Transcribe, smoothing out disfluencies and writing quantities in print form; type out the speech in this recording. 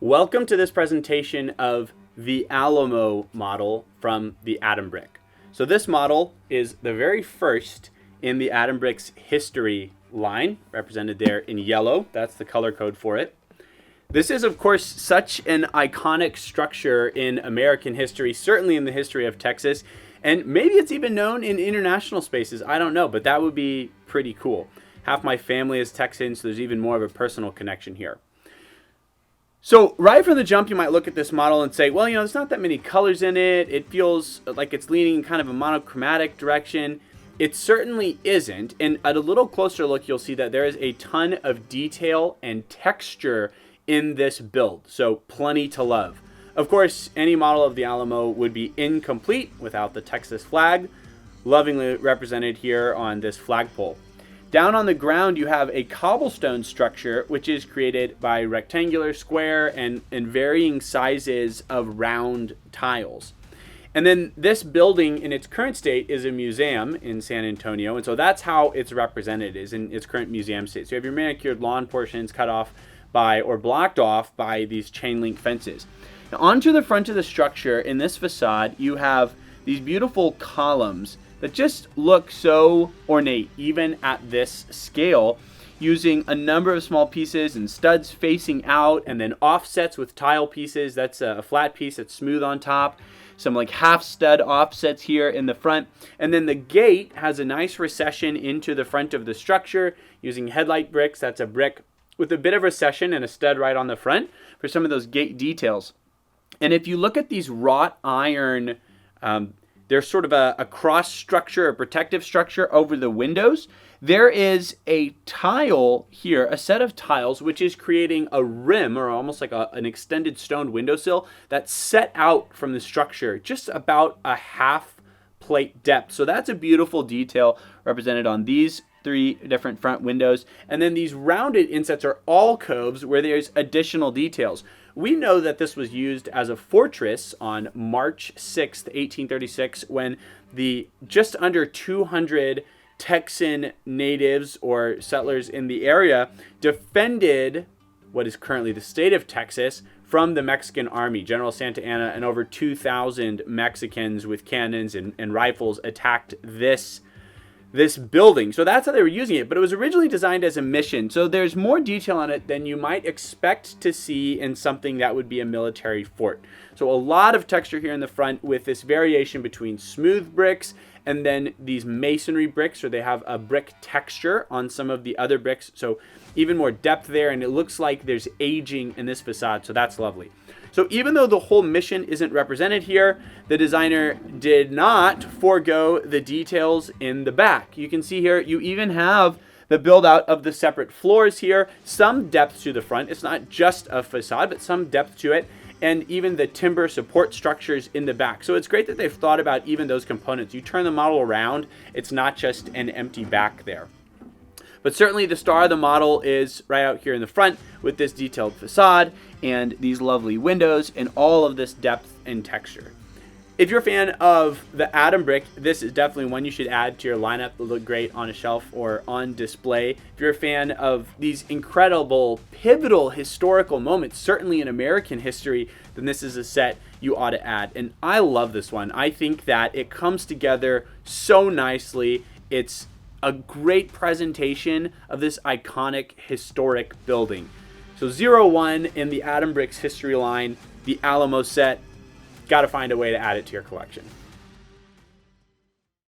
Welcome to this presentation of the Alamo model from the Atom Brick. So this model is the very first in the Atom Brick's history line, represented there in yellow. That's the color code for it. This is, of course, such an iconic structure in American history, certainly in the history of Texas, and maybe it's even known in international spaces. I don't know, but that would be pretty cool. Half my family is Texan, so there's even more of a personal connection here. So right from the jump, you might look at this model and say, well, there's not that many colors in it. It feels like it's leaning in kind of a monochromatic direction. It certainly isn't. And at a little closer look, you'll see that there is a ton of detail and texture in this build. So plenty to love. Of course, any model of the Alamo would be incomplete without the Texas flag, lovingly represented here on this flagpole. Down on the ground, you have a cobblestone structure, which is created by rectangular, square, and varying sizes of round tiles. And then this building in its current state is a museum in San Antonio. And so that's how it's represented, is in its current museum state. So you have your manicured lawn portions cut off by or blocked off by these chain link fences. Now, onto the front of the structure in this facade, you have these beautiful columns that just look so ornate, even at this scale, using a number of small pieces and studs facing out, and then offsets with tile pieces. That's a flat piece that's smooth on top. Some like half stud offsets here in the front. And then the gate has a nice recession into the front of the structure using headlight bricks. That's a brick with a bit of recession and a stud right on the front for some of those gate details. And if you look at these wrought iron, there's sort of a cross structure, a protective structure over the windows. There is a tile here, a set of tiles, which is creating a rim, or almost like an extended stone windowsill that's set out from the structure, just about a half plate depth. So that's a beautiful detail represented on these three different front windows. And then these rounded insets are alcoves where there's additional details. We know that this was used as a fortress on March 6th, 1836, when the just under 200 Texan natives or settlers in the area defended what is currently the state of Texas from the Mexican army. General Santa Anna and over 2,000 Mexicans with cannons and rifles attacked this building. So that's how they were using it, but it was originally designed as a mission. So there's more detail on it than you might expect to see in something that would be a military fort. So a lot of texture here in the front with this variation between smooth bricks and then these masonry bricks, or they have a brick texture on some of the other bricks. So even more depth there, and it looks like there's aging in this facade. So that's lovely. So even though the whole mission isn't represented here, the designer did not forego the details in the back. You can see here, you even have the build out of the separate floors here, some depth to the front. It's not just a facade, but some depth to it, and even the timber support structures in the back. So it's great that they've thought about even those components. You turn the model around, it's not just an empty back there. But certainly the star of the model is right out here in the front with this detailed facade and these lovely windows and all of this depth and texture. If you're a fan of the Atom Brick, this is definitely one you should add to your lineup. It'll look great on a shelf or on display. If you're a fan of these incredible, pivotal historical moments, certainly in American history, then this is a set you ought to add. And I love this one. I think that it comes together so nicely. It's a great presentation of this iconic historic building. So 01 in the Atom Bricks history line, the Alamo set. Got to find a way to add it to your collection.